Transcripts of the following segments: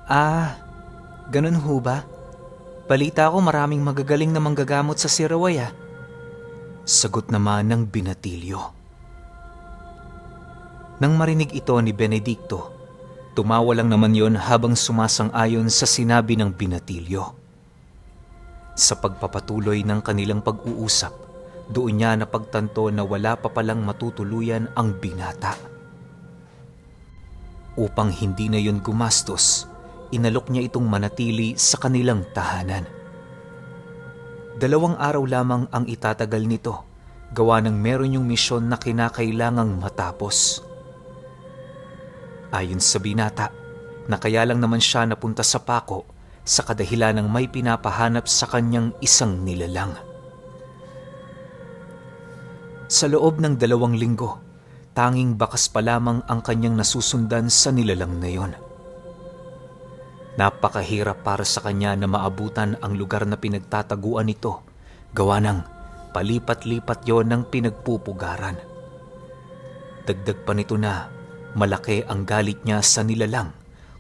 Ah, ganun ho ba? Balita ko maraming magagaling na manggagamot sa Siraway ah. Sagot naman ng binatilyo. Nang marinig ito ni Benedicto, tumawa lang naman yon habang sumasang-ayon sa sinabi ng binatilyo. Sa pagpapatuloy ng kanilang pag-uusap, doon niya napagtanto na wala pa palang matutuluyan ang binata. Upang hindi na yon gumastos, inalok niya itong manatili sa kanilang tahanan. 2 araw lamang ang itatagal nito, gawa ng meron yung misyon na kinakailangang matapos. Ayon sa binata, na kaya lang naman siya napunta sa pako sa kadahilan ng may pinapahanap sa kanyang isang nilalang. Sa loob ng 2 linggo, tanging bakas pa lamang ang kanyang nasusundan sa nilalang na yon. Napakahirap para sa kanya na maabutan ang lugar na pinagtataguan nito, gawa ng palipat-lipat yon ng pinagpupugaran. Dagdag pa nito na malaki ang galit niya sa nilalang,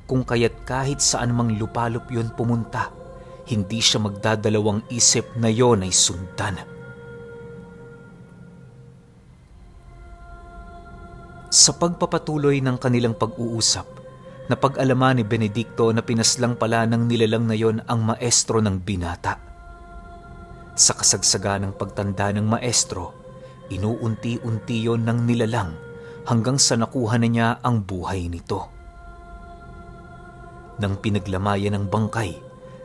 kung kaya't kahit saan mang lupalop yon pumunta, hindi siya magdadalawang isip na yon ay sundan. Sa pagpapatuloy ng kanilang pag-uusap, napag-alaman ni Benedicto na pinaslang pala ng nilalang na yon ang maestro ng binata. Sa kasagsaga ng pagtanda ng maestro, inuunti-unti yon ng nilalang hanggang sa nakuha na niya ang buhay nito. Nang pinaglamayan ng bangkay,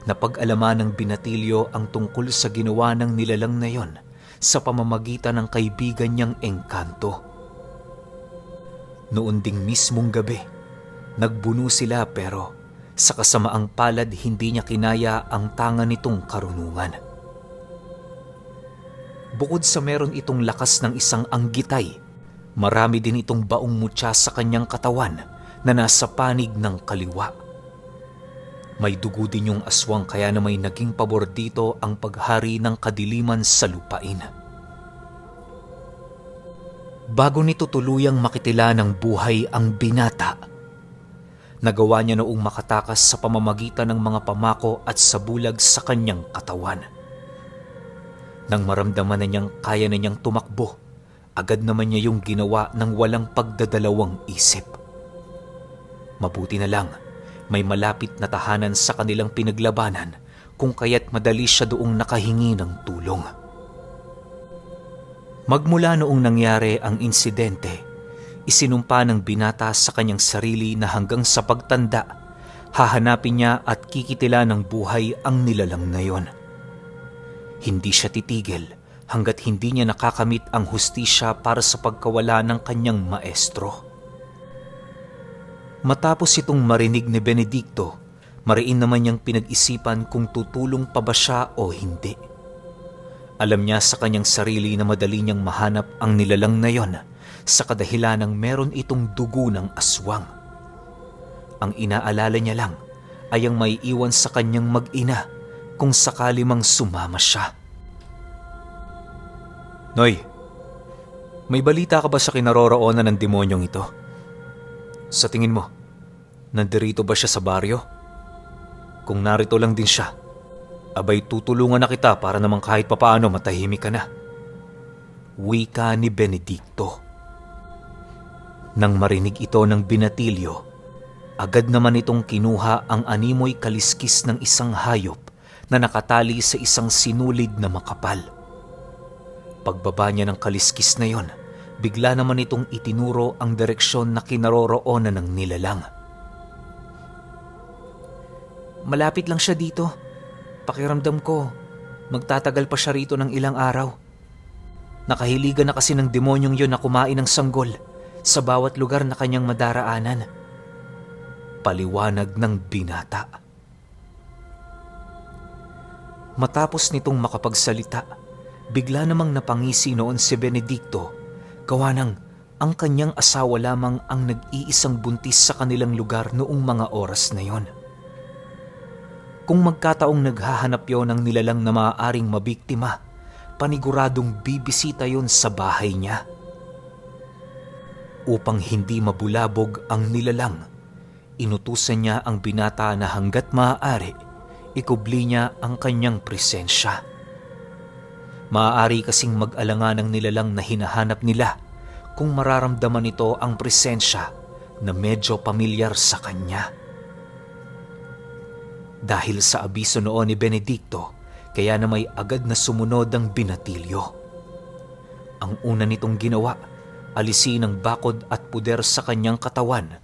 napag-alaman ng binatilyo ang tungkol sa ginawa ng nilalang na yon sa pamamagitan ng kaibigan niyang Engkanto. Noon ding mismong gabi, nagbuno sila pero sa kasamaang palad hindi niya kinaya ang tanga nitong karunungan. Bukod sa meron itong lakas ng isang anggitay, marami din itong baong mutya sa kanyang katawan na nasa panig ng kaliwa. May dugo din yung aswang kaya na may naging pabor dito ang paghari ng kadiliman sa lupain. Bago nito tuluyang makitila ng buhay ang binata, nagawa niya noong makatakas sa pamamagitan ng mga pamako at sabulag sa kanyang katawan. Nang maramdaman na niyang kaya na niyang tumakbo, agad naman niya yung ginawa ng walang pagdadalawang isip. Mabuti na lang, may malapit na tahanan sa kanilang pinaglabanan kung kaya't madali siya doong nakahingi ng tulong. Magmula noong nangyari ang insidente, isinumpa ng binata sa kanyang sarili na hanggang sa pagtanda, hahanapin niya at kikitila ng buhay ang nilalang na yon. Hindi siya titigil hanggat hindi niya nakakamit ang hustisya para sa pagkawala ng kanyang maestro. Matapos itong marinig ni Benedicto, mariin naman niyang pinag-isipan kung tutulong pa ba siya o hindi. Alam niya sa kanyang sarili na madali niyang mahanap ang nilalang na yon sa kadahilan ng meron itong dugo ng aswang. Ang inaalala niya lang ay ang may iwan sa kanyang mag-ina kung sakali mang sumama siya. Noy, may balita ka ba sa kinaroroonan ng demonyong ito? Sa tingin mo, nandirito ba siya sa baryo? Kung narito lang din siya, abay tutulungan na kita para namang kahit papaano matahimik ka na. Wika ni Benedicto. Nang marinig ito ng binatilyo, agad naman itong kinuha ang animoy kaliskis ng isang hayop na nakatali sa isang sinulid na makapal. Pagbaba niya ng kaliskis na yon, bigla naman itong itinuro ang direksyon na kinaroroonan ng nilalang. Malapit lang siya dito. Pakiramdam ko, magtatagal pa siya rito ng ilang araw. Nakahiligan na kasi ng demonyong yon na kumain ng sanggol sa bawat lugar na kanyang madaraanan. Paliwanag ng binata. Matapos nitong makapagsalita, bigla namang napangisi noon si Benedicto, gawa ng ang kanyang asawa lamang ang nag-iisang buntis sa kanilang lugar noong mga oras na yon. Kung magkataong naghahanap yon ng nilalang na maaaring mabiktima, paniguradong bibisita yon sa bahay niya. Upang hindi mabulabog ang nilalang, Inutusan niya ang binata na hanggat maaari, ikubli niya ang kanyang presensya. Maaari kasing mag-alanga ng nilalang na hinahanap nila kung mararamdaman nito ang presensya na medyo pamilyar sa kanya. Dahil sa abiso noon ni Benedicto, kaya na may agad na sumunod ang binatilyo. Ang una nitong ginawa, alisin ang bakod at puder sa kanyang katawan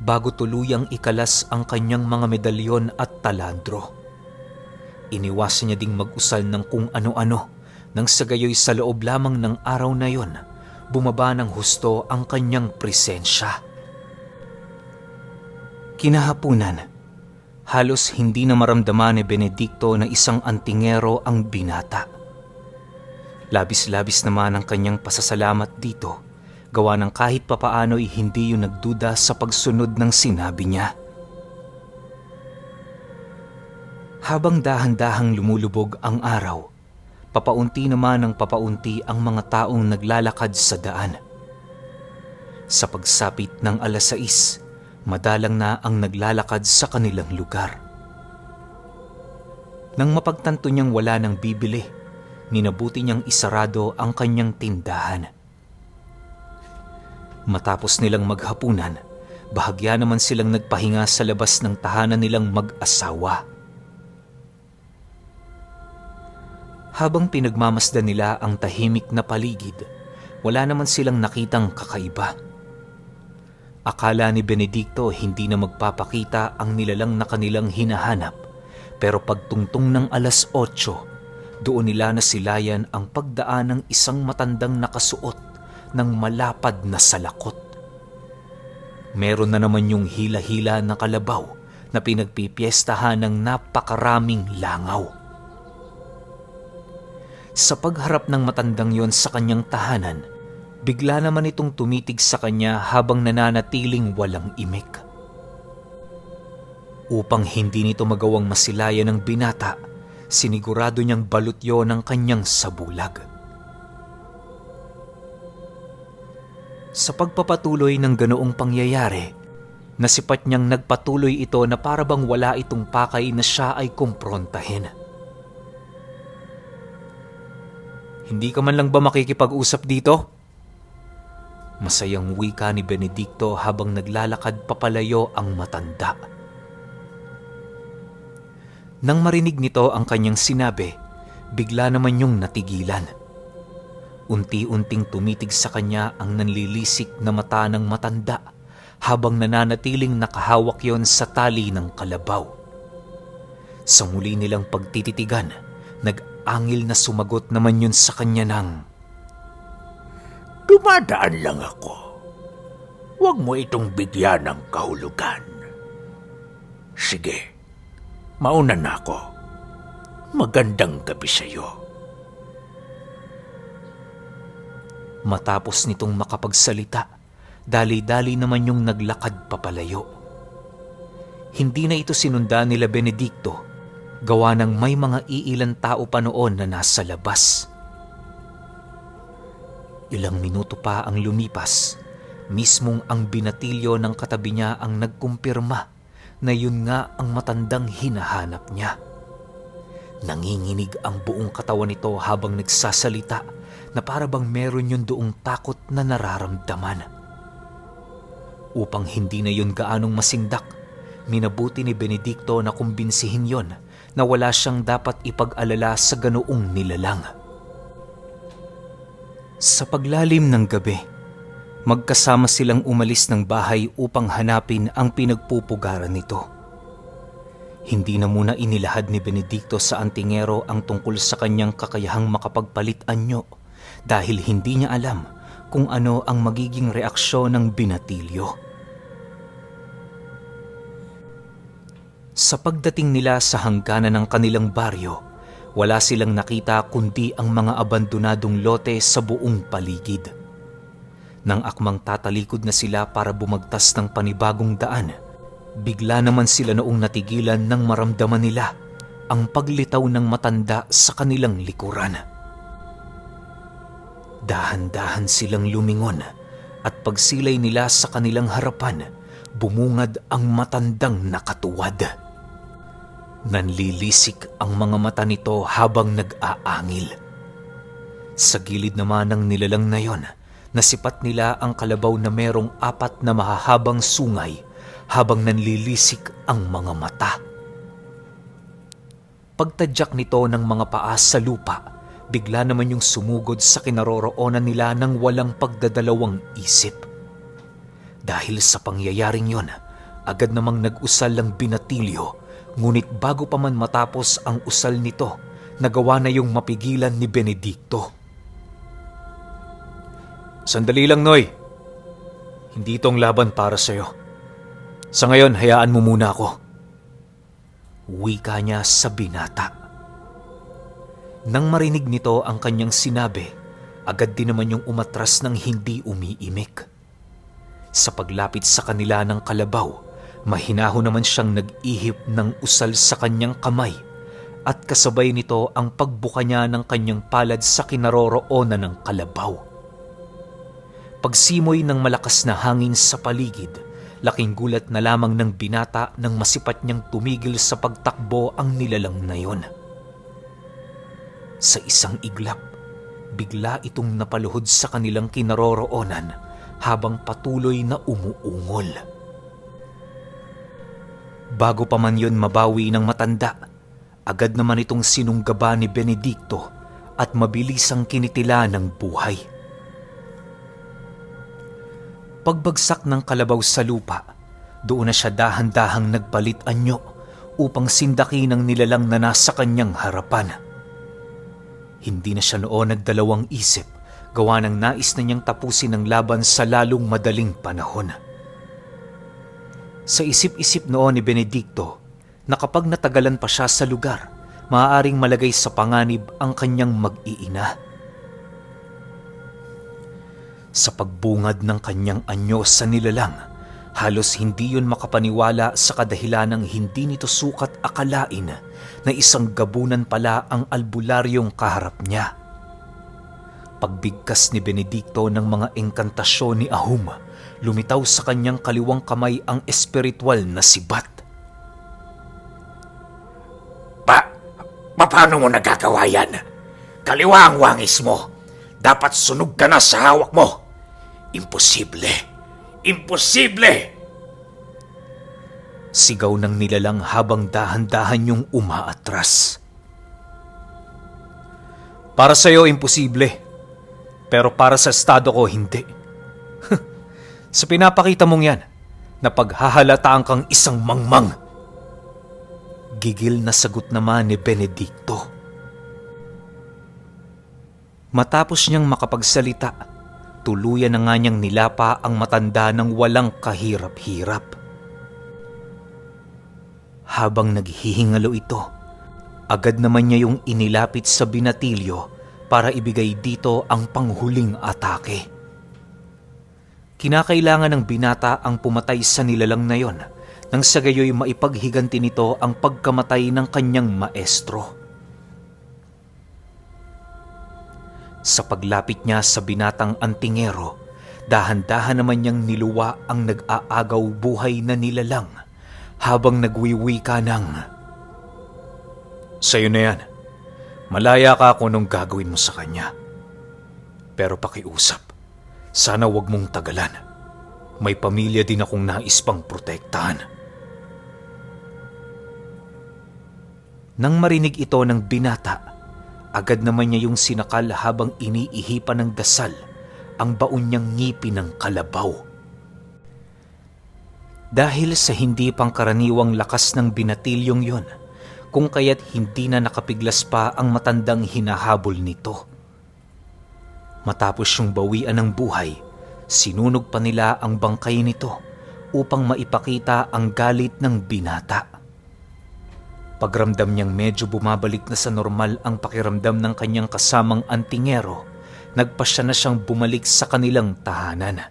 bago tuluyang ikalas ang kanyang mga medalyon at talandro. Iniwasan niya ding mag-usal ng kung ano-ano nang sa gayoy sa loob lamang ng araw na yon, bumaba ng husto ang kanyang presensya. Kinahapunan, halos hindi na maramdaman ni Benedicto na isang antingero ang binata. Labis-labis naman ang kanyang pasasalamat dito, gawa ng kahit papaano'y hindi yun nagduda sa pagsunod ng sinabi niya. Habang dahan-dahang lumulubog ang araw, papaunti naman ng papaunti ang mga taong naglalakad sa daan. Sa pagsapit ng 6:00, madalang na ang naglalakad sa kanilang lugar. Nang mapagtanto niyang wala nang bibili, minabuti niyang isarado ang kanyang tindahan. Matapos nilang maghapunan, bahagya naman silang nagpahinga sa labas ng tahanan nilang mag-asawa. Habang pinagmamasdan nila ang tahimik na paligid, wala naman silang nakitang kakaiba. Akala ni Benedicto hindi na magpapakita ang nilalang na kanilang hinahanap, pero pagtungtong ng 8:00, doon nila nasilayan ang pagdaan ng isang matandang nakasuot ng malapad na salakot. Meron na naman yung hila-hila na kalabaw na pinagpipiestahan ng napakaraming langaw. Sa pagharap ng matandang yon sa kanyang tahanan, bigla naman itong tumitig sa kanya habang nananatiling walang imik. Upang hindi nito magawang masilayan ng binata, sinigurado niyang balot yon ng kanyang sabulag. Sa pagpapatuloy ng ganoong pangyayari, nasipat niyang nagpatuloy ito na parabang wala itong pakay na siya ay kumprontahin. Hindi ka man lang ba makikipag-usap dito? Masayang wika ni Benedicto habang naglalakad papalayo ang matanda. Nang marinig nito ang kanyang sinabi, bigla naman yung natigilan. Unti-unting tumitig sa kanya ang nanlilisik na mata ng matanda habang nananatiling nakahawak yon sa tali ng kalabaw. Sa muli nilang pagtititigan, nag-angil na sumagot naman yun sa kanya ng, "Dumadaan lang ako. Huwag mo itong bigyan ng kahulugan. Sige, mauna na ako. Magandang gabi sa iyo." Matapos nitong makapagsalita, dali-dali naman yung naglakad papalayo. Hindi na ito sinundan nila Benedicto, gawa ng may mga iilang tao pa noon na nasa labas. Ilang minuto pa ang lumipas, mismong ang binatilyo ng katabi niya ang nagkumpirma na yun nga ang matandang hinahanap niya. Nanginginig ang buong katawan nito habang nagsasalita na parabang meron yun doong takot na nararamdaman. Upang hindi na yun gaanong masindak, minabuti ni Benedicto na kumbinsihin yon na wala siyang dapat ipag-alala sa ganoong nilalang. Sa paglalim ng gabi, magkasama silang umalis ng bahay upang hanapin ang pinagpupugaran nito. Hindi na muna inilahad ni Benedicto sa antingero ang tungkol sa kanyang kakayahang makapagpalit anyo dahil hindi niya alam kung ano ang magiging reaksyon ng binatilyo. Sa pagdating nila sa hangganan ng kanilang baryo, wala silang nakita kundi ang mga abandonadong lote sa buong paligid. Nang akmang tatalikod na sila para bumagtas ng panibagong daan, bigla naman sila noong natigilan nang maramdaman nila ang paglitaw ng matanda sa kanilang likuran. Dahan-dahan silang lumingon at pagsilay nila sa kanilang harapan, bumungad ang matandang nakatuwad. Nanlilisik ang mga mata nito habang nag-aangil. Sa gilid naman ng nilalang na yon, nasipat nila ang kalabaw na merong 4 na mahahabang sungay habang nanlilisik ang mga mata. Pagtadyak nito ng mga paa sa lupa, bigla naman yung sumugod sa kinaroroonan nila ng walang pagdadalawang isip. Dahil sa pangyayaring yon, agad namang nag-usal ang binatilyo, ngunit bago pa man matapos ang usal nito, nagawa na yung mapigilan ni Benedicto. "Sandali lang, Noy. Hindi itong laban para sa'yo. Sa ngayon, hayaan mo muna ako." Wika niya sa binata. Nang marinig nito ang kanyang sinabi, agad din naman yung umatras ng hindi umiimik. Sa paglapit sa kanila ng kalabaw, mahinaho naman siyang nag-ihip ng usal sa kanyang kamay at kasabay nito ang pagbuka niya ng kanyang palad sa kinaroroonan ng kalabaw. Pagsimoy ng malakas na hangin sa paligid, laking gulat na lamang ng binata nang masipat niyang tumigil sa pagtakbo ang nilalang na yon. Sa isang iglap, bigla itong napaluhod sa kanilang kinaroroonan habang patuloy na umuungol. Bago pa man yon mabawi ng matanda, agad naman itong sinunggaba ni Benedicto at mabilisang kinitila ng buhay. Pagbagsak ng kalabaw sa lupa, doon na siya dahan-dahang nagpalit anyo upang sindakin ang nilalang na nasa kanyang harapan. Hindi na siya noon nagdalawang isip, gawa ng nais na niyang tapusin ang laban sa lalong madaling panahon. Sa isip-isip noon ni Benedicto na kapag natagalan pa siya sa lugar, maaaring malagay sa panganib ang kanyang mag-iina. Sa pagbungad ng kanyang anyo sa nilalang, halos hindi yun makapaniwala sa kadahilanang hindi nito sukat akalain na isang gabunan pala ang albularyong kaharap niya. Pagbigkas ni Benedicto ng mga engkantasyon ni Ahum, lumitaw sa kanyang kaliwang kamay ang espiritual na sibat. Paano mo nagagawa yan? Kaliwa ang wangis mo. Dapat sunog ka na sa hawak mo. Imposible! Imposible! Sigaw ng nilalang habang dahan-dahan yung umaatras. "Para sa'yo, imposible. Pero para sa estado ko, hindi. Sa pinapakita mong yan, napaghahalataan kang isang mangmang." Gigil na sagot naman ni Benedicto. Matapos niyang makapagsalita, tuluyan na nga niyang nilapa ang matanda ng walang kahirap-hirap. Habang naghihingalo ito, agad naman niya yung inilapit sa binatilyo para ibigay dito ang panghuling atake. Kinakailangan ng binata ang pumatay sa nilalang na yon nang sa gayoy maipaghiganti nito ang pagkamatay ng kanyang maestro. Sa paglapit niya sa binatang antingero, dahan-dahan naman niyang niluwa ang nag-aagaw buhay na nilalang habang nagwiwika ng, "Sa'yo na yan. Malaya ka kung anong gagawin mo sa kanya. Pero pakiusap, sana wag mong tagalan. May pamilya din akong nais pang protektahan." Nang marinig ito ng binata, agad naman niya yung sinakal habang iniihipan ng dasal ang baon niyang ngipin ng kalabaw. Dahil sa hindi pangkaraniwang lakas ng binatilyong yon, kung kaya't hindi na nakapiglas pa ang matandang hinahabol nito. Matapos yung bawian ng buhay, sinunog pa nila ang bangkay nito upang maipakita ang galit ng binata. Pagramdam niyang medyo bumabalik na sa normal ang pakiramdam ng kanyang kasamang antingero, nagpasya na siyang bumalik sa kanilang tahanan.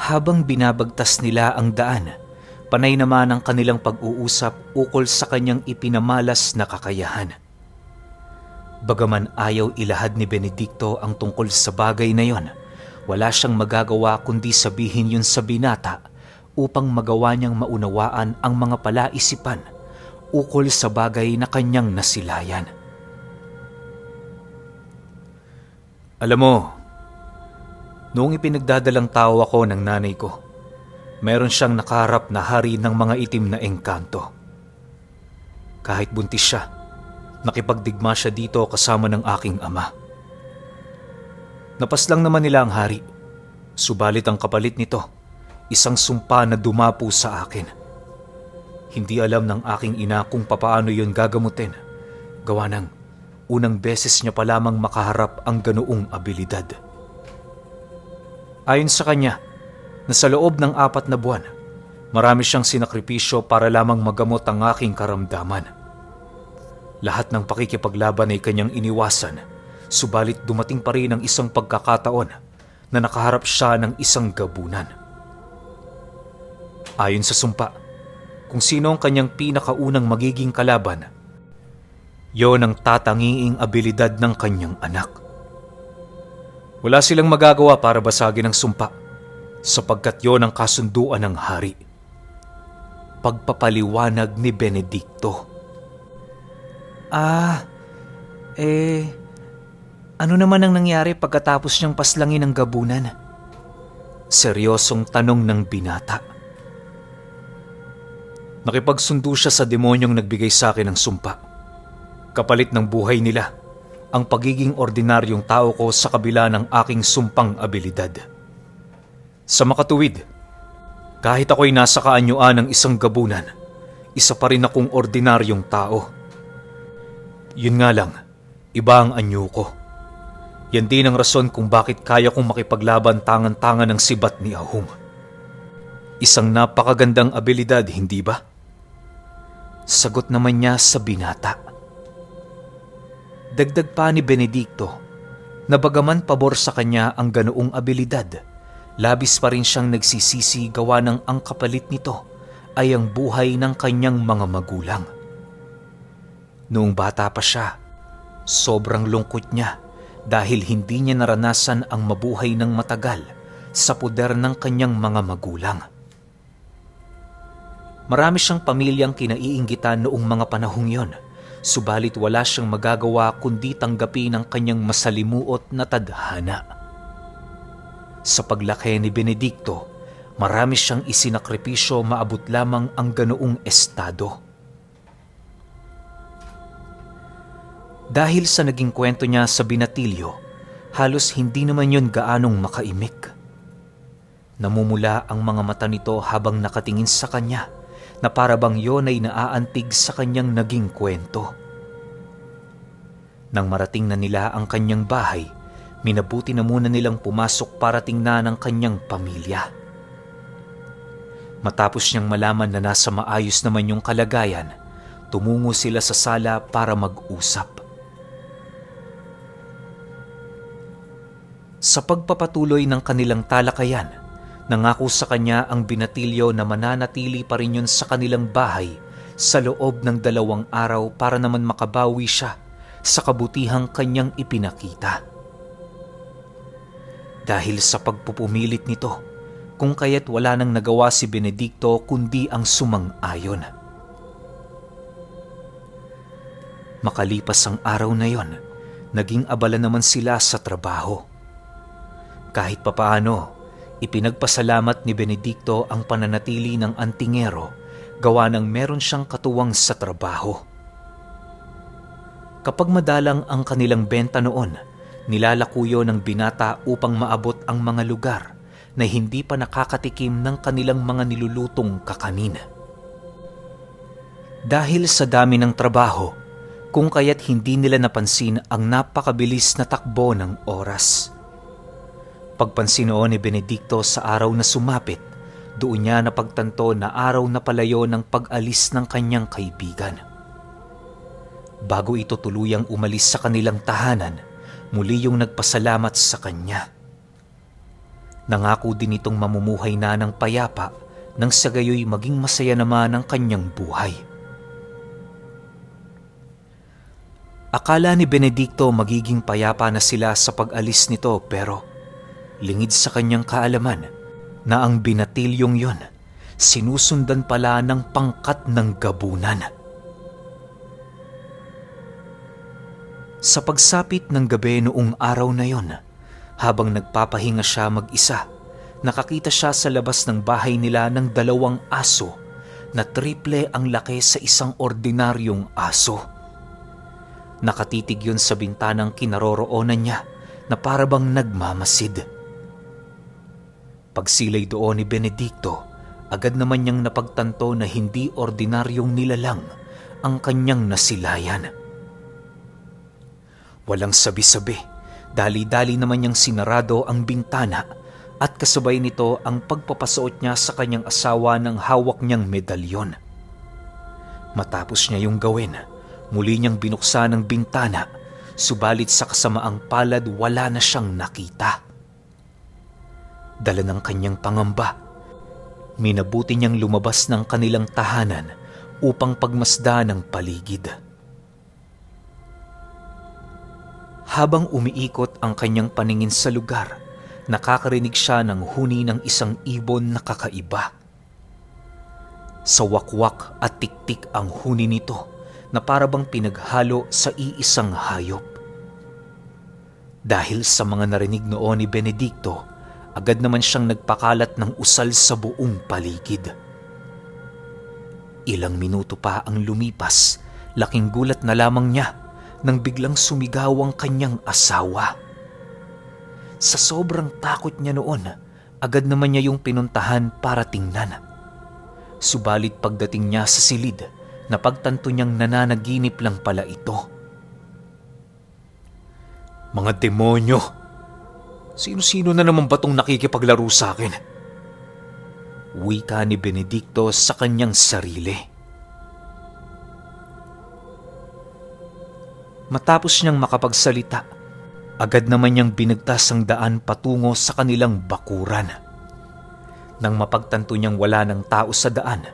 Habang binabagtas nila ang daan, panay naman ang kanilang pag-uusap ukol sa kanyang ipinamalas na kakayahan. Bagaman ayaw ilahad ni Benedicto ang tungkol sa bagay na yon, Wala siyang magagawa kundi sabihin yun sa binata upang magawa niyang maunawaan ang mga palaisipan ukol sa bagay na kanyang nasilayan. Alam mo, noong ipinagdadalang tao ako ng nanay ko, meron siyang nakaharap na hari ng mga itim na engkanto. Kahit buntis siya, nakipagdigma siya dito kasama ng aking ama. Napaslang naman nila ang hari, subalit ang kapalit nito, isang sumpa na dumapo sa akin. Hindi alam ng aking ina kung papaano yun gagamutin, gawa ng unang beses niya pa lamang makaharap ang ganoong abilidad. Ayon sa kanya, na sa loob ng 4 na buwan, marami siyang sinakripisyo para lamang magamot ang aking karamdaman. Lahat ng pakikipaglaban ay kanyang iniwasan, subalit dumating pa rin ang isang pagkakataon na nakaharap siya ng isang gabunan. Ayon sa sumpa, kung sino ang kanyang pinakaunang magiging kalaban, yon ang tatangiing abilidad ng kanyang anak. Wala silang magagawa para basagin ang sumpa, sapagkat yon ang kasunduan ng hari. Pagpapaliwanag ni Benedicto. Ano naman ang nangyari pagkatapos niyang paslangin ang gabunan? Seryosong tanong ng binata. Nakipagsundo siya sa demonyong nagbigay sa akin ng sumpa. Kapalit ng buhay nila, ang pagiging ordinaryong tao ko sa kabila ng aking sumpang abilidad. Sa makatuwid, kahit ako'y nasa kaanyuan ng isang gabunan, isa pa rin akong ordinaryong tao. Yun nga lang, iba ang anyo ko. Yan din ang rason kung bakit kaya kong makipaglaban tangan-tangan ng sibat ni Ahum. Isang napakagandang abilidad, hindi ba? Sagot naman niya sa binata. Dagdag pa ni Benedicto na bagaman pabor sa kanya ang ganoong abilidad, labis pa rin siyang nagsisisi gawa ng ang kapalit nito ay ang buhay ng kanyang mga magulang. Noong bata pa siya, sobrang lungkot niya dahil hindi niya naranasan ang mabuhay ng matagal sa puder ng kanyang mga magulang. Marami siyang pamilyang kinaiinggitan noong mga panahong yon, subalit wala siyang magagawa kundi tanggapin ang kanyang masalimuot na tadhana. Sa paglaki ni Benedicto, marami siyang isinakripisyo maabot lamang ang ganoong estado. Dahil sa naging kwento niya sa binatilyo, halos hindi naman yun gaanong makaimik. Namumula ang mga mata nito habang nakatingin sa kanya na para bang yun ay naaantig sa kanyang naging kwento. Nang marating na nila ang kanyang bahay, minabuti na muna nilang pumasok para tingnan ang kanyang pamilya. Matapos niyang malaman na nasa maayos naman yung kalagayan, tumungo sila sa sala para mag-usap. Sa pagpapatuloy ng kanilang talakayan, nangako sa kanya ang binatilyo na mananatili pa rin yun sa kanilang bahay sa loob ng 2 araw para naman makabawi siya sa kabutihang kanyang ipinakita. Dahil sa pagpupumilit nito, kung kaya't wala nang nagawa si Benedicto kundi ang sumang-ayon. Makalipas ang araw na yon, naging abala naman sila sa trabaho. Kahit papaano, ipinagpasalamat ni Benedicto ang pananatili ng antingero gawa ng meron siyang katuwang sa trabaho. Kapag madalang ang kanilang benta noon, nilalakuyo ng binata upang maabot ang mga lugar na hindi pa nakakatikim ng kanilang mga nilulutong kakanin. Dahil sa dami ng trabaho, kung kaya't hindi nila napansin ang napakabilis na takbo ng oras. Pagpansin noon ni Benedicto sa araw na sumapit, doon niya napagtanto na araw na palayo ng pag-alis ng kanyang kaibigan. Bago ito tuluyang umalis sa kanilang tahanan, muli yung nagpasalamat sa kanya. Nangako din itong mamumuhay na ng payapa nang sa gayoy maging masaya naman ang kanyang buhay. Akala ni Benedicto magiging payapa na sila sa pag-alis nito pero Lingid sa kanyang kaalaman na ang binatilyong yon sinusundan pala ng pangkat ng gabunan. Sa pagsapit ng gabi noong araw na yon, habang nagpapahinga siya mag-isa, nakakita siya sa labas ng bahay nila ng 2 aso na triple ang laki sa isang ordinaryong aso. Nakatitig yun sa bintanang kinaroroonan niya na parabang nagmamasid. Pagsilay doon ni Benedicto, agad naman niyang napagtanto na hindi ordinaryong nilalang ang kanyang nasilayan. Walang sabi-sabi, dali-dali naman niyang sinarado ang bintana at kasabay nito ang pagpapasuot niya sa kanyang asawa ng hawak niyang medalyon. Matapos niya yung gawin, muli niyang binuksan ang bintana, subalit sa kasamaang palad wala na siyang nakita. Dala ng kanyang pangamba, minabuti niyang lumabas ng kanilang tahanan upang pagmasdan ang paligid. Habang umiikot ang kanyang paningin sa lugar, nakakarinig siya ng huni ng isang ibon na kakaiba. Sa wakwak at tiktik ang huni nito na parabang pinaghalo sa iisang hayop. Dahil sa mga narinig noon ni Benedicto, agad naman siyang nagpakalat ng usal sa buong paligid. Ilang minuto pa ang lumipas, laking gulat na lamang niya nang biglang sumigaw ang kanyang asawa. Sa sobrang takot niya noon, agad naman niya yung pinuntahan para tingnan. Subalit pagdating niya sa silid, napagtanto niyang nananaginip lang pala ito. Mga demonyo! Sino-sino na naman ba tong nakikipaglaro sa akin? Wika ni Benedicto sa kanyang sarili. Matapos niyang makapagsalita, agad naman niyang binigtas ang daan patungo sa kanilang bakuran. Nang mapagtanto niyang wala ng tao sa daan,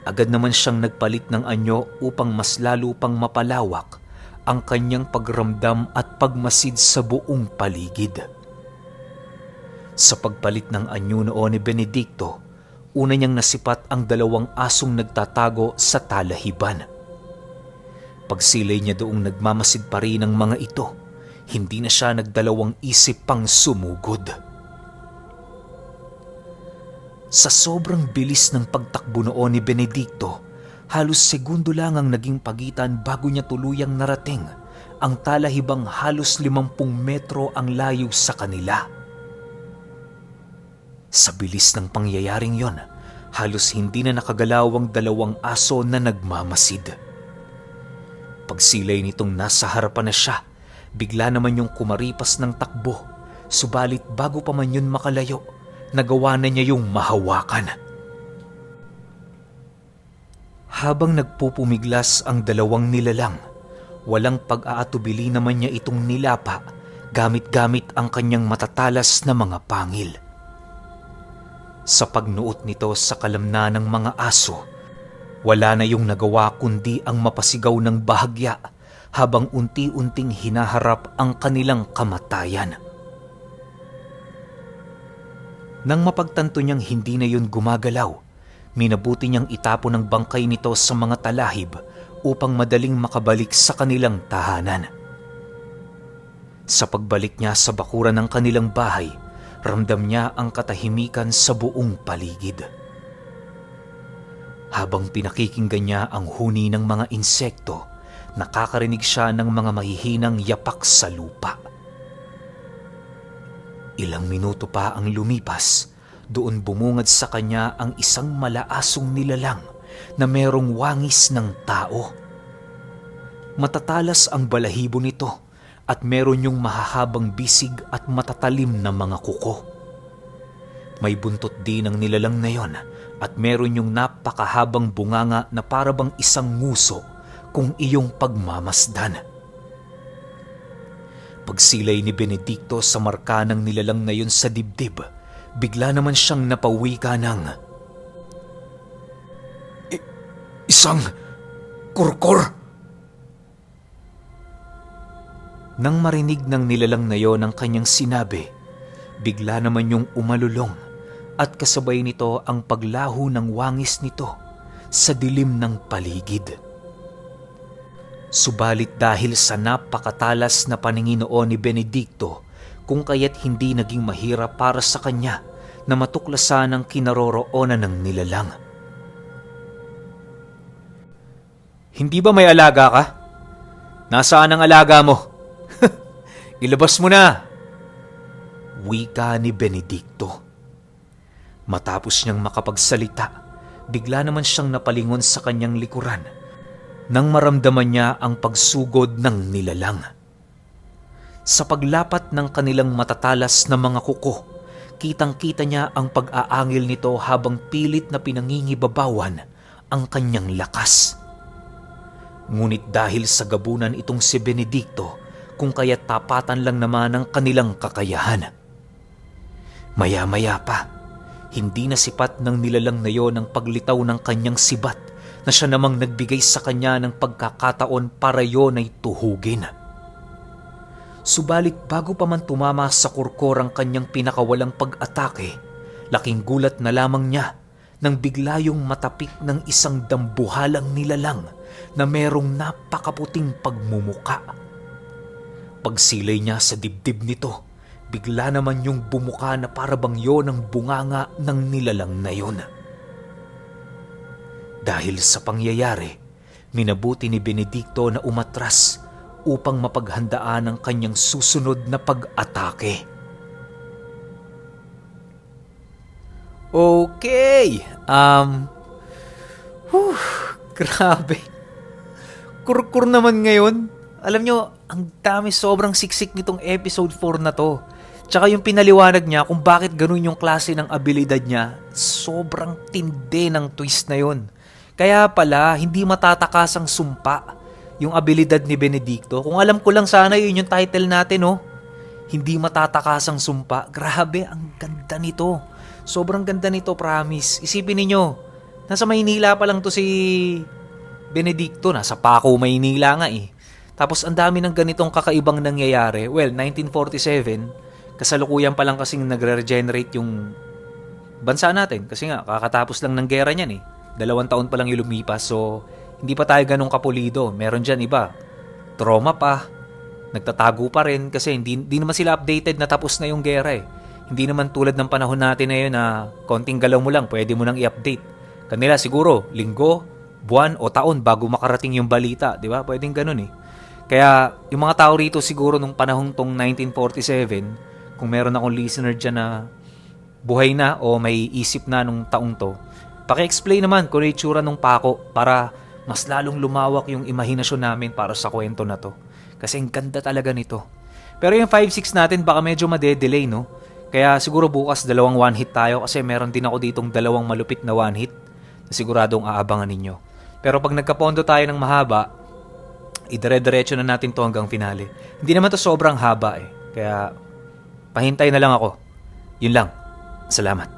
agad naman siyang nagpalit ng anyo upang mas lalo pang mapalawak ang kanyang pagramdam at pagmasid sa buong paligid. Sa pagpalit ng anyo noon ni Benedicto, una niyang nasipat ang 2 asong nagtatago sa talahiban. Pagsilay niya doong nagmamasid pa rin ang mga ito, hindi na siya nagdalawang isip pang sumugod. Sa sobrang bilis ng pagtakbo noon ni Benedicto, halos segundo lang ang naging pagitan bago niya tuluyang narating ang talahibang halos 50 metro ang layo sa kanila. Sa bilis ng pangyayaring yon, halos hindi na nakagalaw ang 2 aso na nagmamasid. Pagsilay nitong nasa harapan na siya, bigla naman yung kumaripas ng takbo, subalit bago pa man yun makalayo, nagawa na niya yung mahawakan. Habang nagpupumiglas ang 2 nilalang, walang pag-aatubili naman niya itong nilapa gamit-gamit ang kanyang matatalas na mga pangil. Sa pagnuot nito sa kalamnan ng mga aso, wala na yung nagawa kundi ang mapasigaw ng bahagya habang unti-unting hinaharap ang kanilang kamatayan. Nang mapagtanto niyang hindi na yun gumagalaw, minabuti niyang itapon ang bangkay nito sa mga talahib upang madaling makabalik sa kanilang tahanan. Sa pagbalik niya sa bakuran ng kanilang bahay, ramdam niya ang katahimikan sa buong paligid. Habang pinakikinggan niya ang huni ng mga insekto, nakakarinig siya ng mga mahihinang yapak sa lupa. Ilang minuto pa ang lumipas, doon bumungad sa kanya ang isang malaasong nilalang na merong wangis ng tao. Matatalas ang balahibo nito at meron yung mahahabang bisig at matatalim na mga kuko. May buntot din ang nilalang na yon at meron yung napakahabang bunganga na parabang isang nguso kung iyong pagmamasdan. Pagsilay ni Benedicto sa marka ng nilalang na yun sa dibdib, bigla naman siyang napawika ng isang kurkur. Nang marinig ng nilalang na yon ang kanyang sinabi, Bigla naman yung umalulong at kasabay nito ang paglaho ng wangis nito sa dilim ng paligid. Subalit dahil sa napakatalas na paningin noon ni Benedicto, kung kaya't hindi naging mahirap para sa kanya na matuklasan ang kinaroroonan ng nilalang. Hindi ba may alaga ka? Nasaan ang alaga mo? Ilabas mo na! Wika ni Benedicto. Matapos niyang makapagsalita, bigla naman siyang napalingon sa kanyang likuran nang maramdaman niya ang pagsugod ng nilalang. Sa paglapat ng kanilang matatalas na mga kuko, kitang-kita niya ang pag-aangil nito habang pilit na pinangingibabawan ang kanyang lakas. Ngunit dahil sa gabunan itong si Benedicto, kung kaya tapatan lang naman ang kanilang kakayahan. Maya-maya pa, hindi na sipat ng nilalang na yon ang paglitaw ng kanyang sibat na siya namang nagbigay sa kanya ng pagkakataon para yon ay tuhugin. Subalit bago pa man tumama sa kurkor ang kanyang pinakawalang pag-atake, laking gulat na lamang niya nang bigla yung matapik ng isang dambuhalang nilalang na merong napakaputing pagmumuka. Pagsilay niya sa dibdib nito, bigla naman yung bumuka na parabang yon ang bunganga ng nilalang na yon. Dahil sa pangyayari, minabuti ni Benedicto na umatras upang mapaghandaan ang kanyang susunod na pag-atake. Okay, grabe. Kurkur naman ngayon. Alam nyo, ang dami, sobrang siksik nitong episode 4 na to. Tsaka yung pinaliwanag niya kung bakit ganun yung klase ng abilidad niya, sobrang tindi ng twist na yun. Kaya pala, hindi matatakas ang sumpa yung abilidad ni Benedicto. Kung alam ko lang sana yun yung title natin, oh. Hindi matatakas ang sumpa. Grabe, ang ganda nito. Sobrang ganda nito, promise. Isipin ninyo, nasa Maynila pa lang to si Benedicto. Nasa Paco, Maynila nga eh. Tapos ang dami ng ganitong kakaibang nangyayari. Well, 1947, kasalukuyan pa lang kasing nagre-regenerate yung bansa natin. Kasi nga, kakatapos lang ng gera niyan eh. 2 taon pa lang yung lumipas. So, hindi pa tayo ganong kapulido. Meron dyan iba. Trauma pa. Nagtatago pa rin kasi hindi naman sila updated na tapos na yung gera eh. Hindi naman tulad ng panahon natin na yun na konting galaw mo lang, pwede mo nang i-update. Kanila siguro, linggo, buwan o taon bago makarating yung balita. Di ba? Pwedeng ganun eh. Kaya yung mga tao rito siguro nung panahong tong 1947, kung meron akong listener dyan na buhay na o may isip na nung taong to, paki-explain naman kung ano yung itsura nung Paco para mas lalong lumawak yung imahinasyon namin para sa kwento na to. Kasi ang ganda talaga nito. Pero yung 5-6 natin baka medyo madedelay, no? Kaya siguro bukas 2 one-hit tayo kasi meron din ako ditong 2 malupit na one-hit na siguradong aabangan ninyo. Pero pag nagkapondo tayo ng mahaba, idire-diretso na natin to hanggang finale. Hindi naman to sobrang haba eh. Kaya pahintay na lang ako. Yun lang. Salamat.